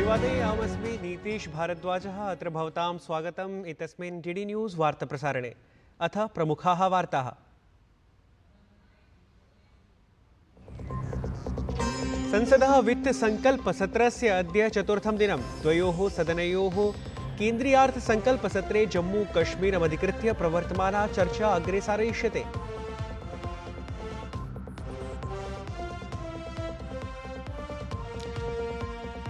अभिवादयामस्मि नीतीश भारद्वाजः अत्र भवतां स्वागतम् एतस्मिन् डीडी न्यूज़ वार्ताप्रसारणे। अथ प्रमुखाः वार्ताः। संसदः वित्तसङ्कल्पसत्रस्य अद्य चतुर्थं दिनं द्वयोः सदनयोः केन्द्रीयार्थसङ्कल्पसत्रे जम्मू-कश्मीरमधिकृत्य प्रवर्तमाना चर्चा अग्रे सारयिष्यते।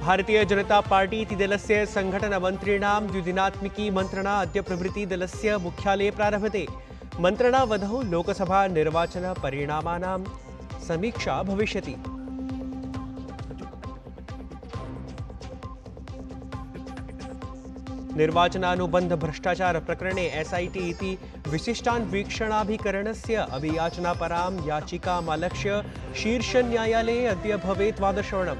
भारतीय जनता पार्टी इति दलस्य संघटनमन्त्रिणां द्विदिनात्मिकी मन्त्रणा अद्य प्रभृति दलस्य मुख्यालये प्रारभते। मन्त्रणावधौ लोकसभा निर्वाचनपरिणामानां समीक्षा भविष्यति। निर्वाचनानुबन्ध भ्रष्टाचार प्रकरणे एसआईटी इति विशिष्टान्वीक्षणाभिकरणस्य अभियाचनापरां याचिकामालक्ष्य शीर्षन्यायालये अद्य भवेत् वादश्रवणम्।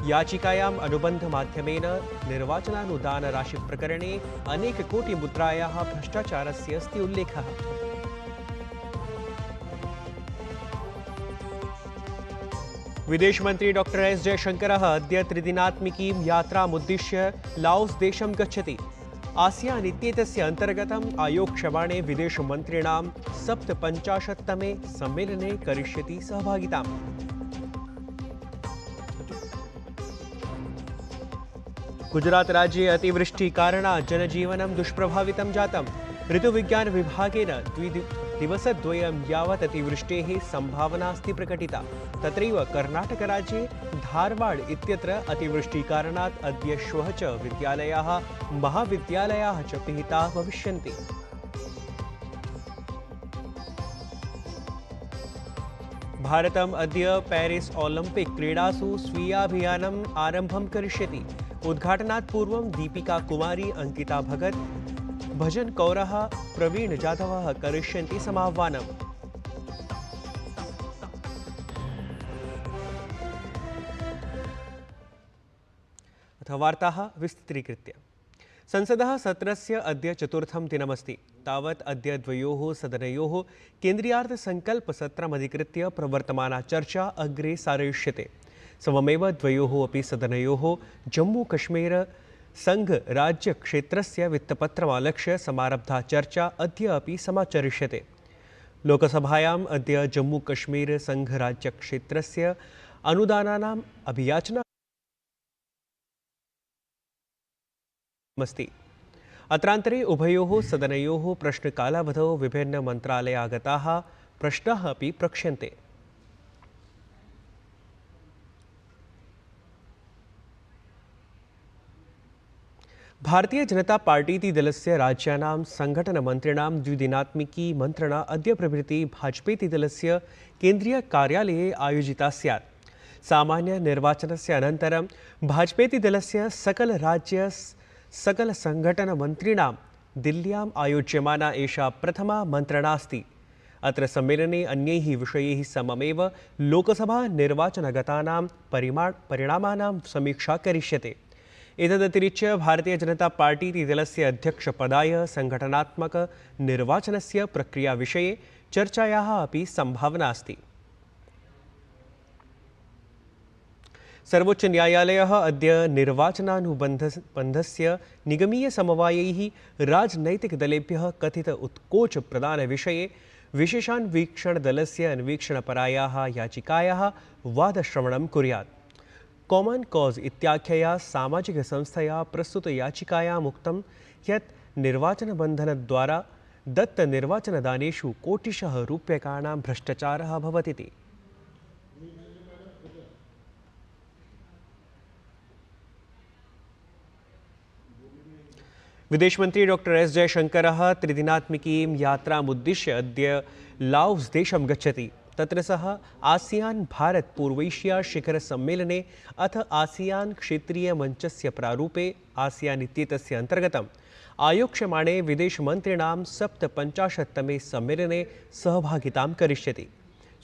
याचिकायाम् अनुबन्धमाध्यमेन निर्वाचनानुदानराशिप्रकरणे अनेककोटिमुद्रायाः भ्रष्टाचारस्य अस्ति उल्लेखः। विदेशमन्त्री डॉक्टर एस जयशंकरः अद्य त्रिदिनात्मिकीं यात्रामुद्दिश्य लाओस् देशं गच्छति। आसियान् इत्येतस्य अन्तर्गतम् आयोक्ष्यमाणे विदेशमन्त्रिणां 57तमे सम्मेलने करिष्यति सहभागिताम्। गुजरात राज्ये अतिवृष्टिकारणात् जनजीवनं दुष्प्रभावितं जातम्। ऋतुविज्ञान विभागेन दिवसद्वयं यावत् अतिवृष्टेः संभावना अस्ति प्रकटिता। तत्रैव कर्णाटकराज्ये धारवाड इत्यत्र अतिवृष्टिकारणात् अद्य श्वः च विद्यालयाः महाविद्यालयाः च पिहिताः भविष्यन्ति। भारतम् अद्य पेरिस् ओलम्पिक् क्रीडासु स्वीयाभियानम् आरम्भं करिष्यति। उद्घाटनात् पूर्वं दीपिका कुमारी, अंकिता भगत, भजन कौरः, प्रवीण जाधवः करिष्यन्ति समाह्वानम्। अथ वार्ताः विस्तृतीकृत्य। संसदः सत्रस्य अद्य चतुर्थं दिनमस्ति। तावत् अद्य द्वयोः सदनयोः केन्द्रीयार्थसङ्कल्पसत्रमधिकृत्य प्रवर्तमाना चर्चा अग्रे सारयिष्यते। सममेव द्वयोः अपि सदनयोः जम्मू-कश्मीर संघ राज्यक्षेत्रस्य वित्तपत्रमालक्ष्य समारब्धा चर्चा अद्य अपि समाचरिष्यते। लोकसभायाम् अद्य जम्मू-कश्मीर संघ राज्यक्षेत्रस्य अनुदानानाम् अभियाचना अस्ति। अत्रान्तरे उभयोः सदनयोः प्रश्नकालावधौ विभिन्नमन्त्रालयागताः प्रश्नाः अपि प्रक्ष्यन्ते। भारतीय जनता पार्टी इति दलस्य राज्यानां संघटनमन्त्रिणां द्विदिनात्मिकी मन्त्रणा अद्य प्रभृति भाजपेति दलस्य केन्द्रीयकार्यालये आयोजिता स्यात्। सामान्यनिर्वाचनस्य अनन्तरं भाजपेति दलस्य सकलसङ्घटनमन्त्रिणां दिल्ल्याम् आयोज्यमाना एषा प्रथमा मन्त्रणा अस्ति। अत्र सम्मेलने अन्यैः विषयैः सममेव लोकसभा निर्वाचनगतानां परिणामानां समीक्षा करिष्यते। एतदतिरिच्य भारतीय जनता पार्टी इति दलस्य अध्यक्षपदाय संघटनात्मक निर्वाचनस्य प्रक्रियाविषये चर्चायाः अपि सम्भावना अस्ति। सर्वोच्चन्यायालयः अद्य निर्वाचनानुबन्धस्य निगमीयसमवायैः राजनैतिकदलेभ्यः कथित उत्कोचप्रदानविषये विशेषान्वीक्षणदलस्य अन्वीक्षणपरायाः याचिकायाः वादश्रवणं कुर्यात्। कॉमन कॉज इत्याख्यया सामाजिकसंस्थया प्रस्तुतयाचिकायाम् उक्तं यत् निर्वाचनबन्धनद्वारा दत्तनिर्वाचनदानेषु कोटिशः रूप्यकाणां भ्रष्टाचारः भवतीति। विदेशमन्त्री डॉक्टर एस जयशंकरः त्रिदिनात्मिकीं यात्रामुद्दिश्य अद्य लाओस् देशं गच्छति। तत्र सः आसियान् भारत पूर्वैशिया शिखर सम्मेलने अथ आसियान् क्षेत्रीय मंचस्य प्रारूपे आसियान् इत्येतस्य अन्तर्गतम् आयोक्ष्यमाणे विदेशमन्त्रिणां 57तमे सम्मेलने सहभागितां करिष्यति।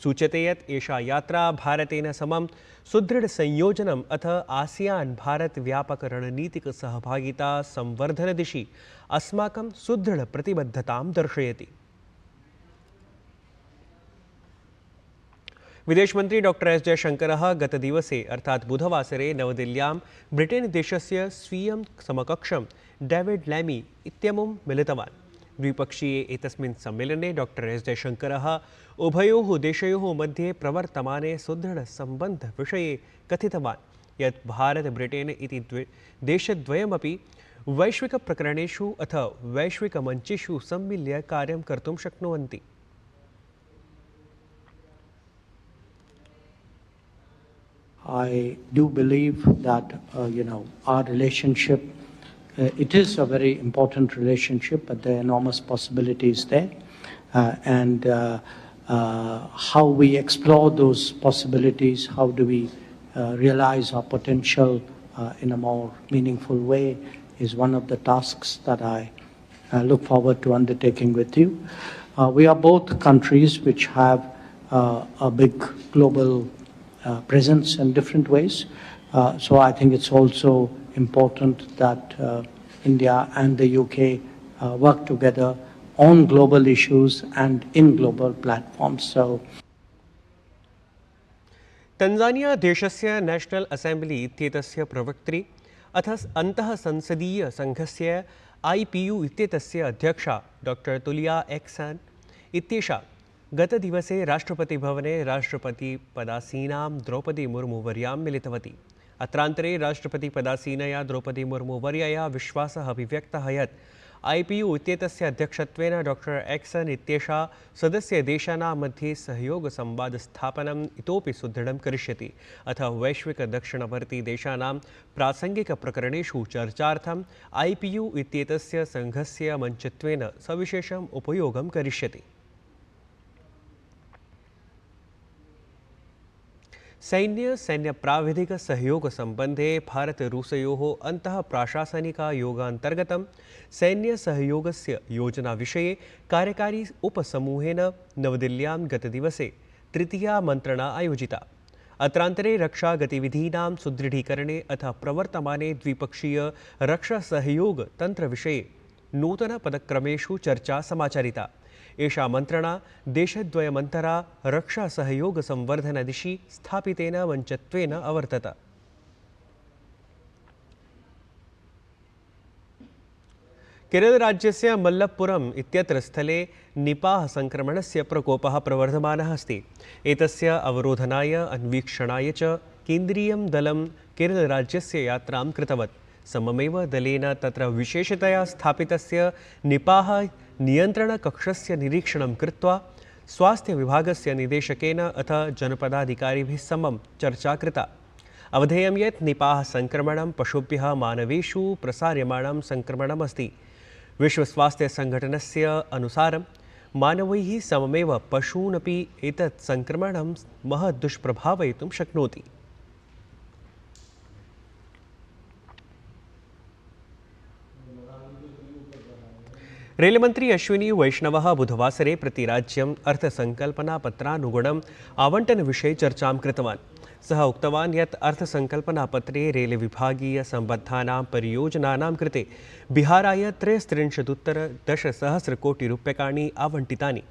सूच्यते यत् एषा यात्रा भारतेन समं सुदृढसंयोजनम् अथ आसियान् भारत व्यापक रणनीतिक सहभागिता संवर्धनदिशि अस्माकं सुदृढप्रतिबद्धतां दर्शयति। विदेशमन्त्री डॉक्टर एस जयशङ्करः गतदिवसे अर्थात् बुधवासरे नवदिल्ल्यां ब्रिटेन् देशस्य स्वीयं समकक्षं डेविड लैमी इत्यमुं मिलितवान्। द्विपक्षीये एतस्मिन् सम्मेलने डॉक्टर एस जयशङ्करः उभयोः देशयोः मध्ये प्रवर्तमाने सुदृढसम्बन्धविषये कथितवान् यत् भारत ब्रिटेन् इति देशद्वयमपि वैश्विकप्रकरणेषु अथ वैश्विकमञ्चेषु सम्मिल्य कार्यं कर्तुं शक्नुवन्ति। I do believe that our relationship, it is a very important relationship, but there are enormous possibilities there, and how we explore those possibilities, how do we realize our potential in a more meaningful way, is one of the tasks that I look forward to undertaking with you. We are both countries which have a big global presence in different ways. So I think it's also important that India and the UK work together on global issues and in global platforms. So Tanzania देशस्य national assembly इत्येतस्य प्रवक्त्री अथ अन्तः संसदीय संघस्य IPU इत्येतस्य अध्यक्षा doctor Tulia action इत्येषा गतदिवसे राष्ट्रपतिभवने राष्ट्रपतिपदासीनां द्रौपदी मुर्मुवर्यां मिलितवती। अत्रान्तरे राष्ट्रपतिपदासीनया द्रौपदी मुर्मुवर्यया विश्वासः अभिव्यक्तः यत् IPU इत्येतस्य अध्यक्षत्वेन डॉक्टर एक्सन इत्येषा सदस्यदेशानां मध्ये सहयोगसंवादस्थापनम् इतोपि सुदृढं करिष्यति अथ वैश्विकदक्षिणवर्ती देशानां प्रासङ्गिकप्रकरणेषु चर्चार्थं IPU इत्येतस्य संघस्य मञ्चत्वेन सविशेषम् उपयोगं करिष्यति। सैन्य सहयोग संबंधे भारत रूसयोः अन्तः प्राशासनिका योगान्तर्गतं सैन्य सहयोगस्य योजना विषये कार्यकारी उपसमूहेन नवदिल्ल्यां गतदिवसे तृतीया मन्त्रणा आयोजिता। अत्रान्तरे रक्षा गतिविधीनां सुदृढीकरणे अथ प्रवर्तमाने द्विपक्षीय रक्षा सहयोग तंत्र विषये नूतन पदक्रमेषु चर्चा समाचरिता। एषा मन्त्रणा देशद्वयमन्तरा रक्षा सहयोग संवर्धन दिशि स्थापितेन मञ्चत्वेन अवर्तत। केरलराज्यस्य मल्लपुरम इत्यत्र स्थले निपाह संक्रमणस्य प्रकोपः प्रवर्धमानः अस्ति। एतस्य अवरोधनाय अन्वीक्षणाय च केन्द्रीयं दलं केरलराज्यस्य यात्रां कृतवत्। सममेव दलेन तत्र विशेषतया स्थापितस्य निपाह नियन्त्रणकक्षस्य निरीक्षणं कृत्वा स्वास्थ्यविभागस्य निदेशकेन अथ जनपदाधिकारिभिः समं चर्चा कृता। अवधेयं यत् निपाह संक्रमणं पशुभ्यः मानवेषु प्रसार्यमाणं संक्रमणमस्ति। विश्वस्वास्थ्यसङ्घटनस्य अनुसारं मानवैः सममेव पशूनपि एतत् संक्रमणं महत् दुष्प्रभावयितुं शक्नोति। रेलमंत्री अश्विनी वैष्णवः बुधवासरे प्रतिराज्यम् अर्थसंकल्पनापत्रानुगुणम् आवंटनविषये चर्चां कृतवान्। सः उक्तवान् यत् अर्थसंकल्पनापत्रे रेलविभागीयसम्बद्धानां परियोजनानां कृते बिहाराय 63,10 कोटि रूप्यकाणि आवंटितानि।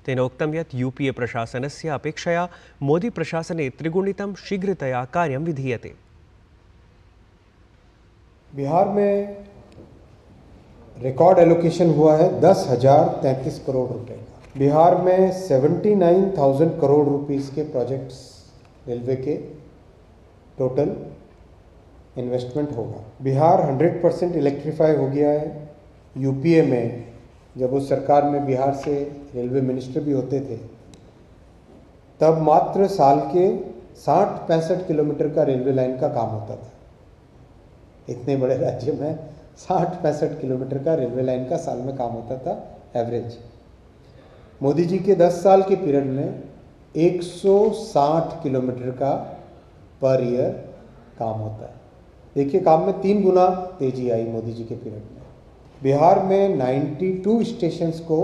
तेन उक्तं यत् UPA प्रशासनस्य अपेक्षया मोदी प्रशासने त्रिगुणितं शीघ्रतया कार्यं विधीयते। बिहार में रिकॉर्ड एलोकेशन हुआ है 10,033 करोड़ रुपए का। बिहार में 79,000 करोड़ रुपीस के प्रोजेक्ट्स रेलवे के टोटल इन्वेस्टमेंट होगा। बिहार 100% इलेक्ट्रीफाई हो गया है। UPA में जब उस सरकार में बिहार से रेलवे मिनिस्टर भी होते थे तब मात्र साल के 60-65 किलोमीटर का रेलवे लाइन का काम होता था। इतने बड़े राज्य में 60-65 किलोमीटर का रेलवे लाइन का साल में काम होता था एवरेज। मोदी जी के 10 साल के पीरियड में 160 किलोमीटर का पर ईयर काम होता है। देखिए, काम में 3 गुना तेजी आई मोदी जी के पीरियड में। बिहार में 92 स्टेशंस को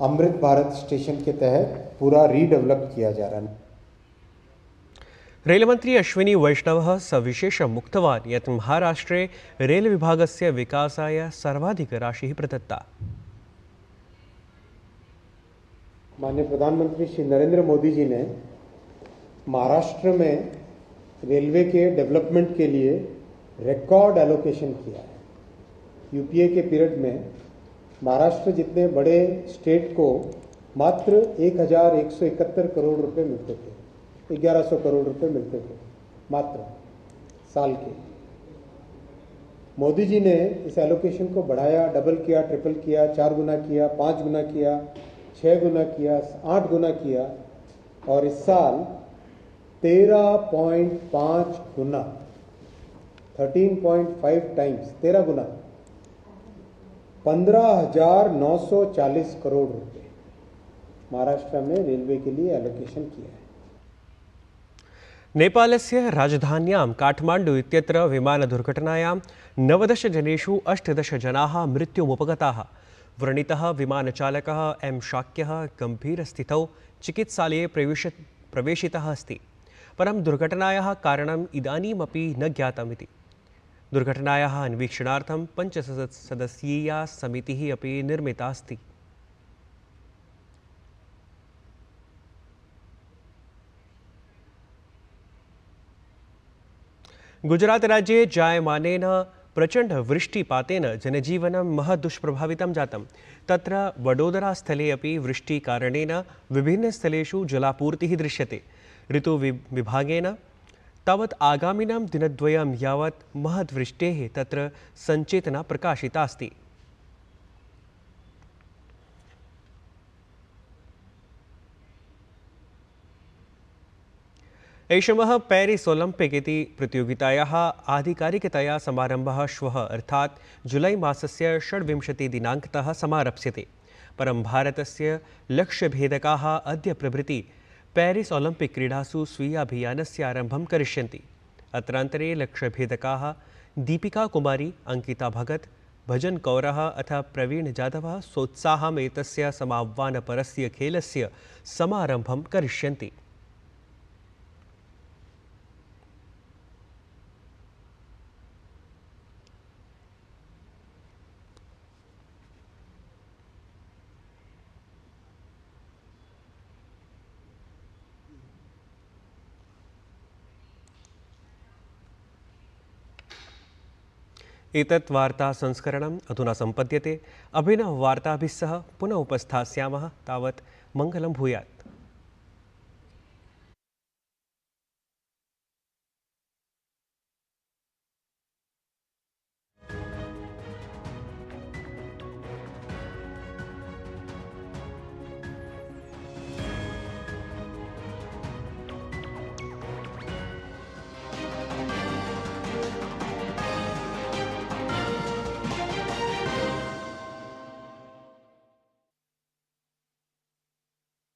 अमृत भारत स्टेशन के तहत पूरा रीडेवलप किया जा रहा है। रेलमंत्री अश्विनी वैष्णवः सविशेषम् उक्तवान् यत् महाराष्ट्रे रेलविभागस्य विकासाय सर्वाधिकराशिः प्रदत्ता। माननीय प्रधानमंत्री श्री नरेंद्र मोदी जी ने महाराष्ट्र में रेलवे के डेवलपमेंट के लिए रिकॉर्ड एलोकेशन किया है। यूपीए के पीरियड में महाराष्ट्र जितने बड़े स्टेट को मात्र 1171 करोड़ रुपए मिलते थे, 1100 करोड़ रुपए मिलते थे मात्र साल के। मोदी जी ने इस एलोकेशन को बढ़ाया, डबल किया, ट्रिपल किया, 4 गुना किया, 5 गुना किया, 6 गुना किया, 8 गुना किया और इस साल 13.5 गुना, 13.5 टाइम्स, 13 गुना, 15,940 करोड़ रुपए महाराष्ट्र में रेलवे के लिए एलोकेशन किया है। नेपालस्य राजधान्यां काठमाण्डु इत्यत्र विमानदुर्घटनायां 19 जनेषु 18 जनाः मृत्युमुपगताः। व्रणितः विमानचालकः एम शाक्यः गम्भीरस्थितौ चिकित्सालये प्रवेशितः अस्ति। परं दुर्घटनायाः कारणम् इदानीमपि न ज्ञातमिति। दुर्घटनायाः अन्वीक्षणार्थं 5 सदस्यीया समितिः अपि निर्मिता अस्ति। गुजरातराज्ये जायमानेन प्रचण्डवृष्टिपातेन जनजीवनं महद्दुष्प्रभावितं जातं। तत्र वडोदरास्थले अपि वृष्टिकारणेन विभिन्नस्थलेषु जलापूर्तिः दृश्यते। ऋतुविभागेन तावत् आगामिनं दिनद्वयं यावत् महद्वृष्टेः तत्र सञ्चेतना प्रकाशिता अस्ति। ऐषमः पेरिस् ओलम्पिक् इति प्रतियोगितायाः आधिकारिकतया समारम्भः श्वः अर्थात् जुलै मासस्य 26 दिनाङ्कतः समारप्स्यते। परं भारतस्य लक्ष्यभेदकाः अद्य प्रभृति पेरिस् ओलम्पिक् क्रीडासु स्वीयाभियानस्य आरम्भं करिष्यन्ति। अत्रान्तरे लक्ष्यभेदकाः दीपिका कुमारी, अंकिता भगत, भजन कौरः अथ प्रवीण जाधवः सोत्साहम् एतस्य समाह्वानपरस्य खेलस्य समारम्भं करिष्यन्ति। एतत् वार्ता संस्करणम् अधुना सम्पद्यते। अभिनववार्ताभिः सह पुनः उपस्थास्यामः। तावत् मङ्गलं भूयात्।